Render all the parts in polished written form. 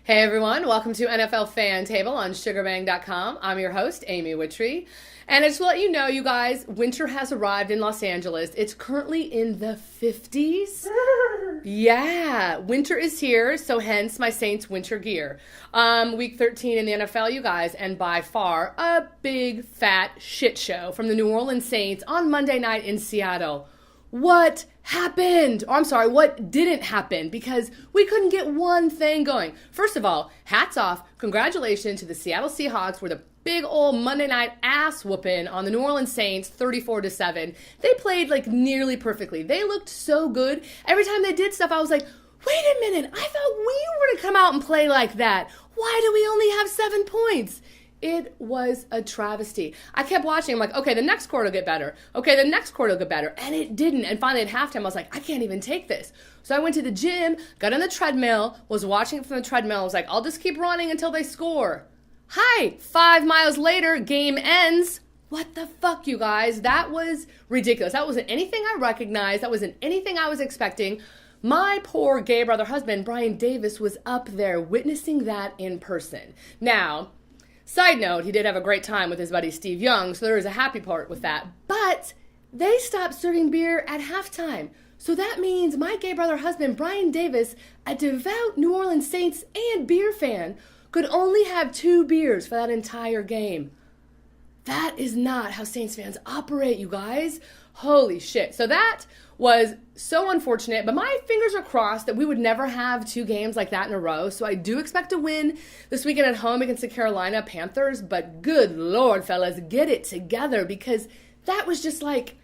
Hey everyone, welcome to NFL Fan Table on SugarBang.com. I'm your host, Amy Whittree. And I just want to let you know, you guys, winter has arrived in Los Angeles. It's currently in the 50s. Yeah, winter is here, so hence my Saints winter gear. Week 13 in the NFL, you guys, and by far a big fat shit show from the New Orleans Saints on Monday night in Seattle. What happened? Or I'm sorry, what didn't happen? Because we couldn't get one thing going. First of all, hats off, congratulations to the Seattle Seahawks for the big old Monday night ass whooping on the New Orleans Saints, 34-7. They played like nearly perfectly. They looked so good. Every time they did stuff, I was like, wait a minute, I thought we were going to come out and play like that. Why do we only have 7 points? It was a travesty. I kept watching. I'm like, okay, the next quarter will get better. Okay, the next quarter will get better. And it didn't. And finally at halftime, I was like, I can't even take this. So I went to the gym, got on the treadmill, was watching it from the treadmill. I was like, I'll just keep running until they score. Hi, 5 miles later, game ends. What the fuck, you guys? That was ridiculous. That wasn't anything I recognized. That wasn't anything I was expecting. My poor gay brother husband, Brian Davis, was up there witnessing that in person. Now, side note, he did have a great time with his buddy Steve Young, so there is a happy part with that. But they stopped serving beer at halftime. So that means my gay brother husband, Brian Davis, a devout New Orleans Saints and beer fan, could only have 2 beers for that entire game. That is not how Saints fans operate, you guys. Holy shit. So that was so unfortunate, but my fingers are crossed that we would never have 2 games like that in a row. So I do expect to win this weekend at home against the Carolina Panthers, but good Lord, fellas, get it together, because that was just like,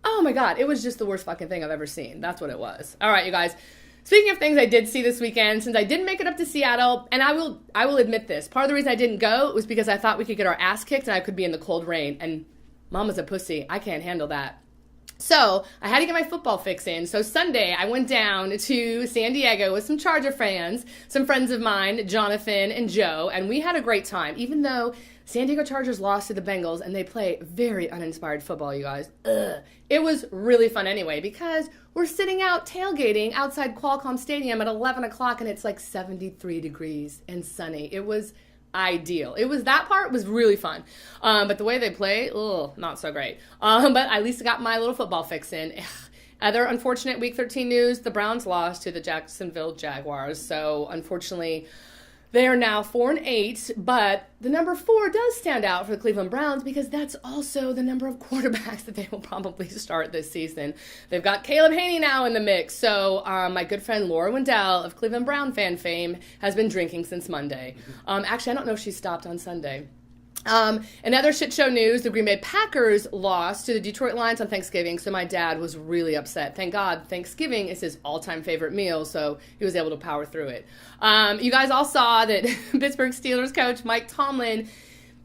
oh my God, it was just the worst fucking thing I've ever seen. That's what it was. All right, you guys. Speaking of things I did see this weekend, since I didn't make it up to Seattle, and I will admit this, part of the reason I didn't go was because I thought we could get our ass kicked and I could be in the cold rain, and mama's a pussy. I can't handle that. So I had to get my football fix in. So Sunday, I went down to San Diego with some Charger fans, some friends of mine, Jonathan and Joe, and we had a great time, even though San Diego Chargers lost to the Bengals, and they play very uninspired football, you guys. Ugh. It was really fun anyway, because we're sitting out tailgating outside Qualcomm Stadium at 11 o'clock, and it's like 73 degrees and sunny. It was ideal. That part was really fun. But the way they play, not so great. But at least I got my little football fix in. Other unfortunate Week 13 news, the Browns lost to the Jacksonville Jaguars. So unfortunately, they are now 4-8, but the number 4 does stand out for the Cleveland Browns because that's also the number of quarterbacks that they will probably start this season. They've got Caleb Hanie now in the mix, so my good friend Laura Wendell of Cleveland Brown fan fame has been drinking since Monday. Actually, I don't know if she stopped on Sunday. In other shit show news, the Green Bay Packers lost to the Detroit Lions on Thanksgiving, so my dad was really upset. Thank God, Thanksgiving is his all-time favorite meal, so he was able to power through it. You guys all saw that Pittsburgh Steelers coach Mike Tomlin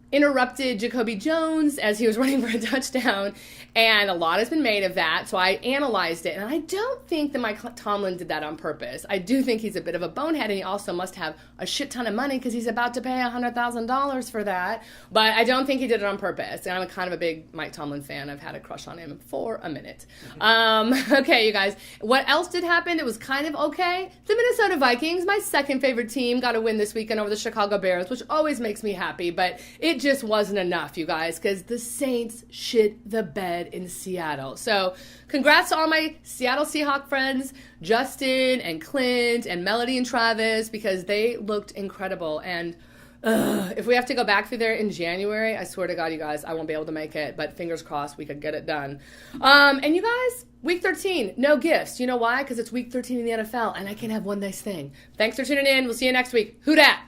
interrupted Jacoby Jones as he was running for a touchdown, and a lot has been made of that, so I analyzed it, and I don't think that Mike Tomlin did that on purpose. I do think he's a bit of a bonehead, and he also must have a shit ton of money because he's about to pay $100,000 for that, but I don't think he did it on purpose, and I'm kind of a big Mike Tomlin fan. I've had a crush on him for a minute. Okay, you guys, what else did happen? It was kind of okay. The Minnesota Vikings, my second favorite team, got a win this weekend over the Chicago Bears, which always makes me happy, but it just wasn't enough, you guys, because the Saints shit the bed in Seattle. So congrats to all my Seattle Seahawks friends, Justin and Clint and Melody and Travis, because they looked incredible. And if we have to go back through there in January, I swear to God, you guys, I won't be able to make it, but fingers crossed we could get it done. And you guys, Week 13, no gifts. You know why? Because it's Week 13 in the NFL, and I can have one nice thing. Thanks for tuning in. We'll see you next week. Who dat?